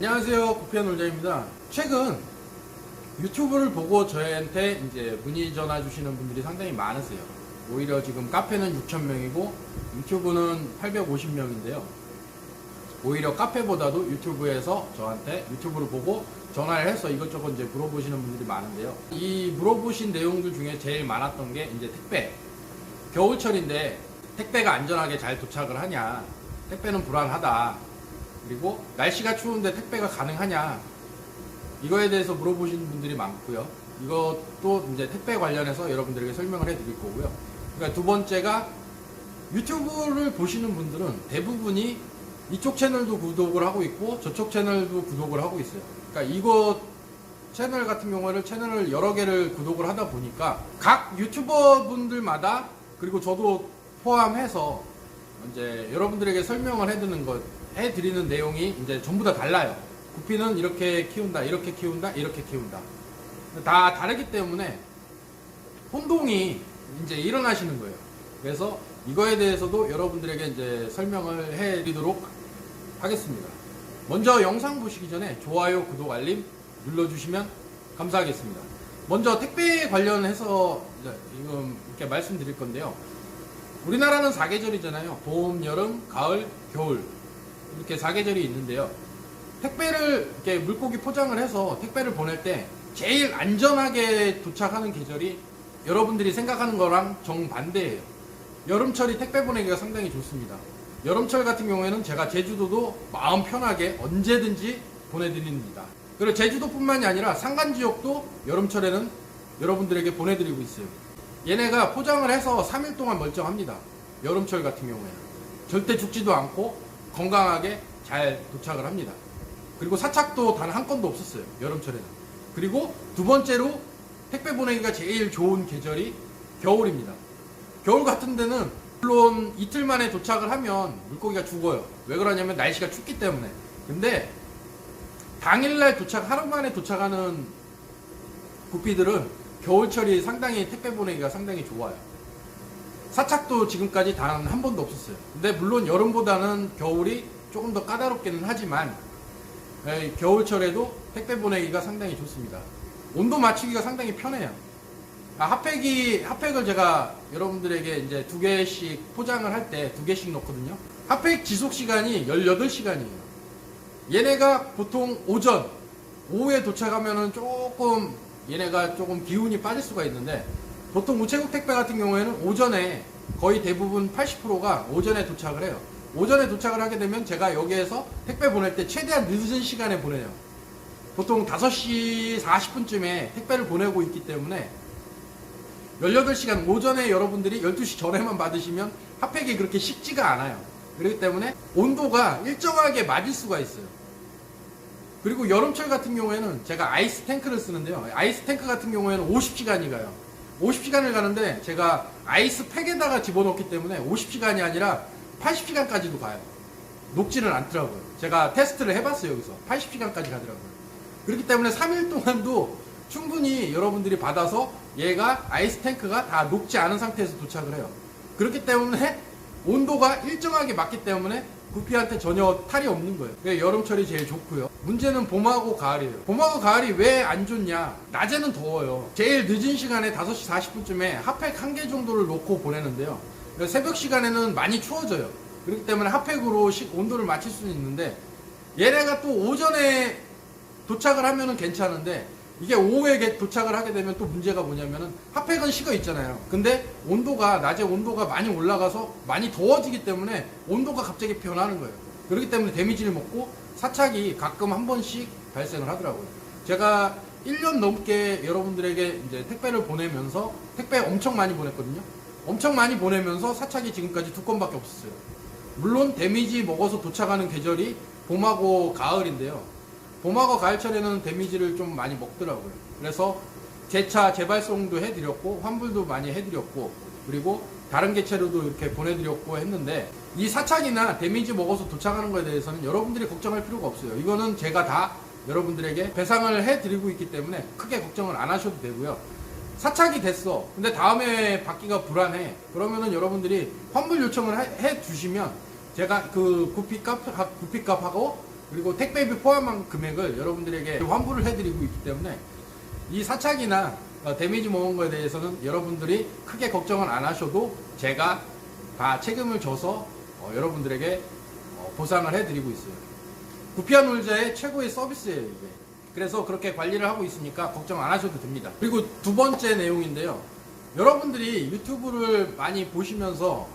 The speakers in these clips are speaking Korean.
안녕하세요, 구피한 놀자입니다. 최근 유튜브를 보고 저희한테 이제 문의 전화 주시는 분들이 상당히 많으세요. 오히려 지금 카페는 6,000명이고 유튜브는 850명인데요. 오히려 카페보다도 유튜브에서 저한테 유튜브를 보고 전화를 해서 이것저것 이제 물어보시는 분들이 많은데요. 이 물어보신 내용들 중에 제일 많았던 게 이제 택배. 겨울철인데 택배가 안전하게 잘 도착을 하냐, 택배는 불안하다, 그리고 날씨가 추운데 택배가 가능하냐, 이거에 대해서 물어보시는 분들이 많고요. 이것도 이제 택배 관련해서 여러분들에게 설명을 해드릴 거고요. 그러니까 두 번째가 유튜브를 보시는 분들은 대부분이 이쪽 채널도 구독을 하고 있고 저쪽 채널도 구독을 하고 있어요. 그러니까 이거 채널 같은 경우에는 채널을 여러 개를 구독을 하다 보니까 각 유튜버 분들마다, 그리고 저도 포함해서 이제 여러분들에게 설명을 해드리는 내용이 이제 전부 다 달라요. 구피는 이렇게 키운다, 이렇게 키운다, 이렇게 키운다. 다 다르기 때문에 혼동이 이제 일어나시는 거예요. 그래서 이거에 대해서도 여러분들에게 이제 설명을 해드리도록 하겠습니다. 먼저 영상 보시기 전에 좋아요, 구독, 알림 눌러주시면 감사하겠습니다. 먼저 택배 관련해서 지금 이렇게 말씀드릴 건데요. 우리나라는 4계절이잖아요. 봄, 여름, 가을, 겨울. 이렇게 4계절이 있는데요. 택배를 이렇게 물고기 포장을 해서 택배를 보낼 때 제일 안전하게 도착하는 계절이 여러분들이 생각하는 거랑 정반대예요. 여름철이 택배 보내기가 상당히 좋습니다. 여름철 같은 경우에는 제가 제주도도 마음 편하게 언제든지 보내드립니다. 그리고 제주도뿐만이 아니라 산간지역도 여름철에는 여러분들에게 보내드리고 있어요. 얘네가 포장을 해서 3일 동안 멀쩡합니다. 여름철 같은 경우에는 절대 죽지도 않고 건강하게 잘 도착을 합니다. 그리고 사착도 단 한 건도 없었어요, 여름철에는. 그리고 두 번째로 택배 보내기가 제일 좋은 계절이 겨울입니다. 겨울 같은 데는 물론 이틀 만에 도착을 하면 물고기가 죽어요. 왜 그러냐면 날씨가 춥기 때문에. 근데 당일날 하루 만에 도착하는 구피들은 겨울철이 상당히 택배 보내기가 상당히 좋아요. 사착도 지금까지 단 한 번도 없었어요. 근데 물론 여름보다는 겨울이 조금 더 까다롭기는 하지만 겨울철에도 택배 보내기가 상당히 좋습니다. 온도 맞추기가 상당히 편해요. 핫팩을 제가 여러분들에게 이제 2개씩 포장을 할 때 2개씩 넣거든요. 핫팩 지속 시간이 18시간이에요. 얘네가 보통 오후에 도착하면은 얘네가 조금 기운이 빠질 수가 있는데, 보통 우체국 택배 같은 경우에는 오전에 거의 대부분 80%가 오전에 도착을 해요. 오전에 도착을 하게 되면 제가 여기에서 택배 보낼 때 최대한 늦은 시간에 보내요. 보통 5시 40분쯤에 택배를 보내고 있기 때문에 18시간, 오전에 여러분들이 12시 전에만 받으시면 핫팩이 그렇게 식지가 않아요. 그렇기 때문에 온도가 일정하게 맞을 수가 있어요. 그리고 여름철 같은 경우에는 제가 아이스 탱크를 쓰는데요. 아이스 탱크 같은 경우에는 50시간이 가요. 50시간을 가는데 제가 아이스 팩에다가 집어넣기 때문에 50시간이 아니라 80시간까지도 가요. 녹지는 않더라고요. 제가 테스트를 해봤어요. 여기서 80시간까지 가더라고요. 그렇기 때문에 3일 동안도 충분히 여러분들이 받아서 얘가 아이스 탱크가 다 녹지 않은 상태에서 도착을 해요. 그렇기 때문에 온도가 일정하게 맞기 때문에 구피한테 전혀 탈이 없는 거예요. 여름철이 제일 좋고요. 문제는 봄하고 가을이에요. 봄하고 가을이 왜 안 좋냐? 낮에는 더워요. 제일 늦은 시간에 5시 40분쯤에 핫팩 1개 정도를 놓고 보내는데요. 새벽 시간에는 많이 추워져요. 그렇기 때문에 핫팩으로 온도를 맞출 수는 있는데, 얘네가 또 오전에 도착을 하면은 괜찮은데 이게 오후에 도착을 하게 되면 또 문제가 뭐냐면은 핫팩은 식어 있잖아요. 근데 낮에 온도가 많이 올라가서 많이 더워지기 때문에 온도가 갑자기 변하는 거예요. 그렇기 때문에 데미지를 먹고 사착이 가끔 한 번씩 발생을 하더라고요. 제가 1년 넘게 여러분들에게 이제 택배를 보내면서 택배 엄청 많이 보냈거든요. 엄청 많이 보내면서 사착이 지금까지 2건밖에 없었어요. 물론 데미지 먹어서 도착하는 계절이 봄하고 가을인데요. 봄하고 가을철에는 데미지를 좀 많이 먹더라고요. 그래서 재차 재발송도 해드렸고 환불도 많이 해드렸고, 그리고 다른 개체로도 이렇게 보내드렸고 했는데, 이 사착이나 데미지 먹어서 도착하는 거에 대해서는 여러분들이 걱정할 필요가 없어요. 이거는 제가 다 여러분들에게 배상을 해드리고 있기 때문에 크게 걱정을 안 하셔도 되고요. 사착이 됐어. 근데 다음에 받기가 불안해. 그러면은 여러분들이 환불 요청을 해 주시면 제가 그 구피값하고 그리고 택배비 포함한 금액을 여러분들에게 환불을 해드리고 있기 때문에 이 사착이나 데미지 먹은 거에 대해서는 여러분들이 크게 걱정을 안 하셔도 제가 다 책임을 져서 여러분들에게 보상을 해드리고 있어요. 구피한 울자의 최고의 서비스예요, 이게. 그래서 그렇게 관리를 하고 있으니까 걱정 안 하셔도 됩니다. 그리고 두 번째 내용인데요. 여러분들이 유튜브를 많이 보시면서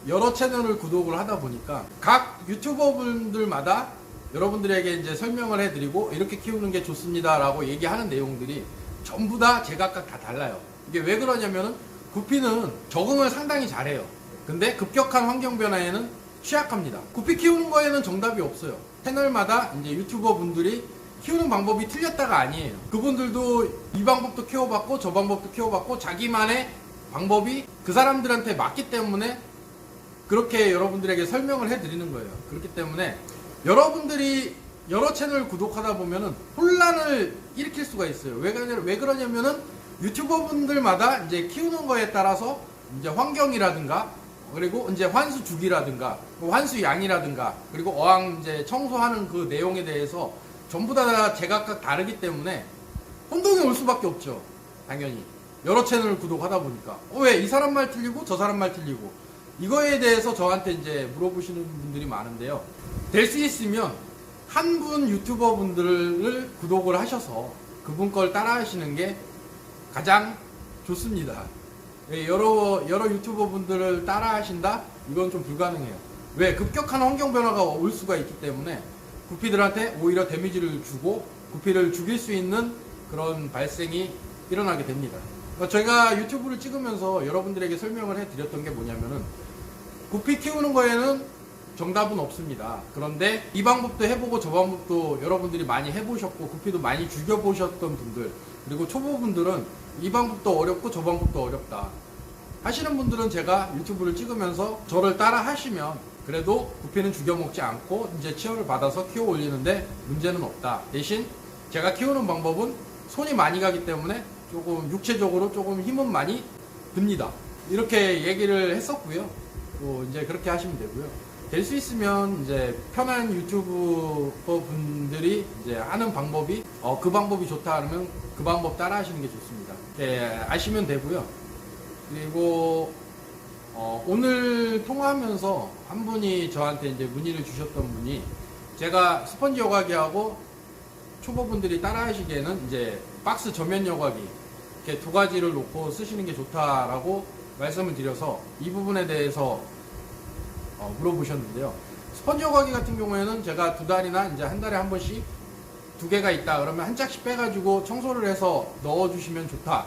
여러 채널을 구독을 하다 보니까 각 유튜버 분들마다 여러분들에게 이제 설명을 해드리고 이렇게 키우는 게 좋습니다 라고 얘기하는 내용들이 전부 다 제각각 다 달라요. 이게 왜 그러냐면은 구피는 적응을 상당히 잘해요. 근데 급격한 환경 변화에는 취약합니다. 구피 키우는 거에는 정답이 없어요. 채널마다 이제 유튜버 분들이 키우는 방법이 틀렸다가 아니에요. 그분들도 이 방법도 키워봤고 저 방법도 키워봤고 자기만의 방법이 그 사람들한테 맞기 때문에 그렇게 여러분들에게 설명을 해드리는 거예요. 그렇기 때문에 여러분들이 여러 채널을 구독하다 보면은 혼란을 일으킬 수가 있어요. 왜 그러냐면은 유튜버 분들마다 이제 키우는 거에 따라서 이제 환경이라든가 그리고 이제 환수 주기라든가 환수 양이라든가 그리고 어항 이제 청소하는 그 내용에 대해서 전부 다 제각각 다르기 때문에 혼동이 올 수밖에 없죠. 당연히 여러 채널을 구독하다 보니까 왜 이 사람 말 틀리고 저 사람 말 틀리고 이거에 대해서 저한테 이제 물어보시는 분들이 많은데요. 될 수 있으면 한 분 유튜버 분들을 구독을 하셔서 그분 걸 따라 하시는 게 가장 좋습니다. 여러 유튜버 분들을 따라 하신다? 이건 좀 불가능해요. 왜? 급격한 환경 변화가 올 수가 있기 때문에 구피들한테 오히려 데미지를 주고 구피를 죽일 수 있는 그런 발생이 일어나게 됩니다. 제가 유튜브를 찍으면서 여러분들에게 설명을 해드렸던 게 뭐냐면은 구피 키우는 거에는 정답은 없습니다. 그런데 이 방법도 해보고 저 방법도 여러분들이 많이 해보셨고 구피도 많이 죽여보셨던 분들 그리고 초보분들은 이 방법도 어렵고 저 방법도 어렵다 하시는 분들은 제가 유튜브를 찍으면서 저를 따라 하시면 그래도 구피는 죽여먹지 않고 이제 치어를 받아서 키워 올리는데 문제는 없다. 대신 제가 키우는 방법은 손이 많이 가기 때문에 조금 육체적으로 조금 힘은 많이 듭니다. 이렇게 얘기를 했었고요. 또 이제 그렇게 하시면 되고요. 될 수 있으면 이제 편한 유튜버 분들이 이제 하는 방법이 그 방법이 좋다 하면 그 방법 따라 하시는 게 좋습니다. 아시면 되고요. 그리고 오늘 통화하면서 한 분이 저한테 이제 문의를 주셨던 분이 제가 스펀지 여과기하고 초보분들이 따라 하시기에는 이제 박스 전면 여과기 이렇게 두 가지를 놓고 쓰시는 게 좋다라고 말씀을 드려서 이 부분에 대해서 물어보셨는데요. 스펀지 여과기 같은 경우에는 제가 두 달이나 이제 한 달에 한 번씩 두 개가 있다 그러면 한 짝씩 빼가지고 청소를 해서 넣어주시면 좋다.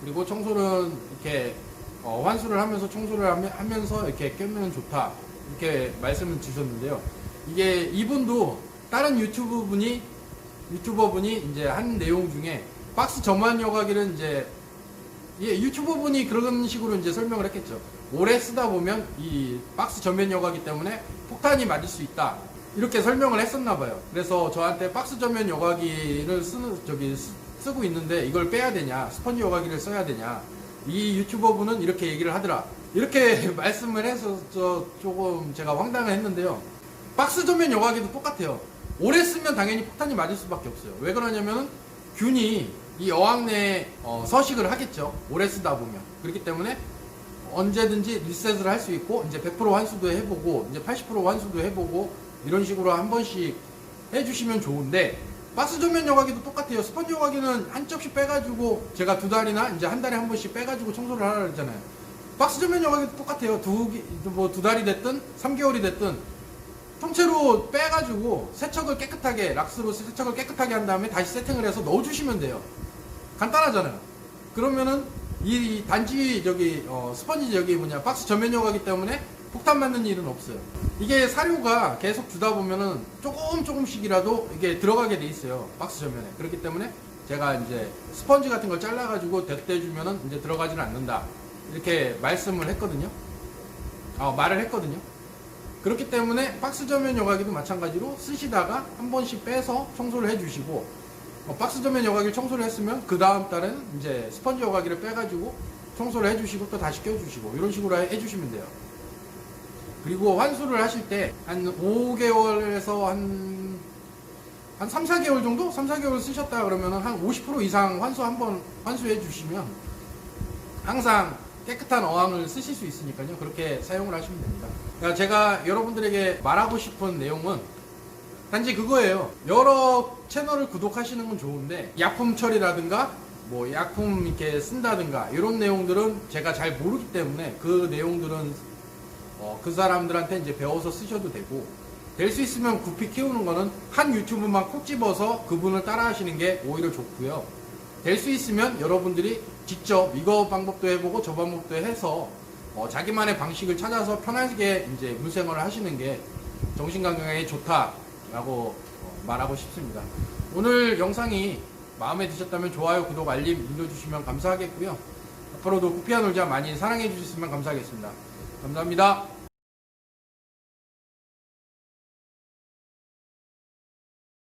그리고 청소는 이렇게 환수를 하면서 청소를 하면서 이렇게 껴면 좋다. 이렇게 말씀을 주셨는데요. 이게 이분도 다른 유튜버 분이 이제 한 내용 중에 박스 전만 여과기를 이제 유튜버 분이 그런 식으로 이제 설명을 했겠죠. 오래 쓰다 보면 이 박스 전면 여과기 때문에 폭탄이 맞을 수 있다. 이렇게 설명을 했었나 봐요. 그래서 저한테 박스 전면 여과기를 쓰고 있는데 이걸 빼야 되냐, 스펀지 여과기를 써야 되냐. 이 유튜버 분은 이렇게 얘기를 하더라. 이렇게 말씀을 해서 조금 제가 황당을 했는데요. 박스 전면 여과기도 똑같아요. 오래 쓰면 당연히 폭탄이 맞을 수밖에 없어요. 왜 그러냐면은 균이 이 어항 내에 서식을 하겠죠. 오래 쓰다 보면. 그렇기 때문에 언제든지 리셋을 할 수 있고 이제 100% 환수도 해보고 이제 80% 환수도 해보고 이런 식으로 한 번씩 해주시면 좋은데 박스 전면 여과기도 똑같아요. 스펀지 여과기는 한 짝씩 빼가지고 제가 두 달이나 이제 한 달에 한 번씩 빼가지고 청소를 하라 그랬잖아요. 박스 전면 여과기도 똑같아요. 두 달이 됐든 3개월이 됐든 통째로 빼가지고 세척을 깨끗하게 락스로 세척을 깨끗하게 한 다음에 다시 세팅을 해서 넣어주시면 돼요. 간단하잖아요. 그러면은 이 단지 스펀지 박스 전면 여과기 때문에 폭탄 맞는 일은 없어요. 이게 사료가 계속 주다 보면은 조금씩이라도 이게 들어가게 돼 있어요. 박스 전면에. 그렇기 때문에 제가 이제 스펀지 같은 걸 잘라가지고 대주면은 이제 들어가지는 않는다. 이렇게 말씀을 했거든요. 말을 했거든요. 그렇기 때문에 박스 전면 여과기도 마찬가지로 쓰시다가 한 번씩 빼서 청소를 해주시고 박스 전면 여과기를 청소를 했으면 그 다음 달에는 이제 스펀지 여과기를 빼가지고 청소를 해주시고 또 다시 껴주시고 이런 식으로 해주시면 돼요. 그리고 환수를 하실 때 한 5개월에서 한 한 3, 4개월 정도? 3, 4개월 쓰셨다 그러면 한 50% 이상 한번 환수해 주시면 항상 깨끗한 어항을 쓰실 수 있으니까요. 그렇게 사용을 하시면 됩니다. 그러니까 제가 여러분들에게 말하고 싶은 내용은 단지 그거예요. 여러 채널을 구독하시는 건 좋은데 약품 처리라든가 뭐 약품 이렇게 쓴다든가 이런 내용들은 제가 잘 모르기 때문에 그 내용들은 그 사람들한테 이제 배워서 쓰셔도 되고, 될 수 있으면 구피 키우는 거는 한 유튜브만 콕 집어서 그분을 따라 하시는 게 오히려 좋고요. 될 수 있으면 여러분들이 직접 이거 방법도 해보고 저 방법도 해서 자기만의 방식을 찾아서 편하게 이제 물생활을 하시는 게 정신건강에 좋다라고 말하고 싶습니다. 오늘 영상이 마음에 드셨다면 좋아요, 구독, 알림 눌러주시면 감사하겠고요. 앞으로도 구피와 놀자 많이 사랑해 주셨으면 감사하겠습니다. 감사합니다.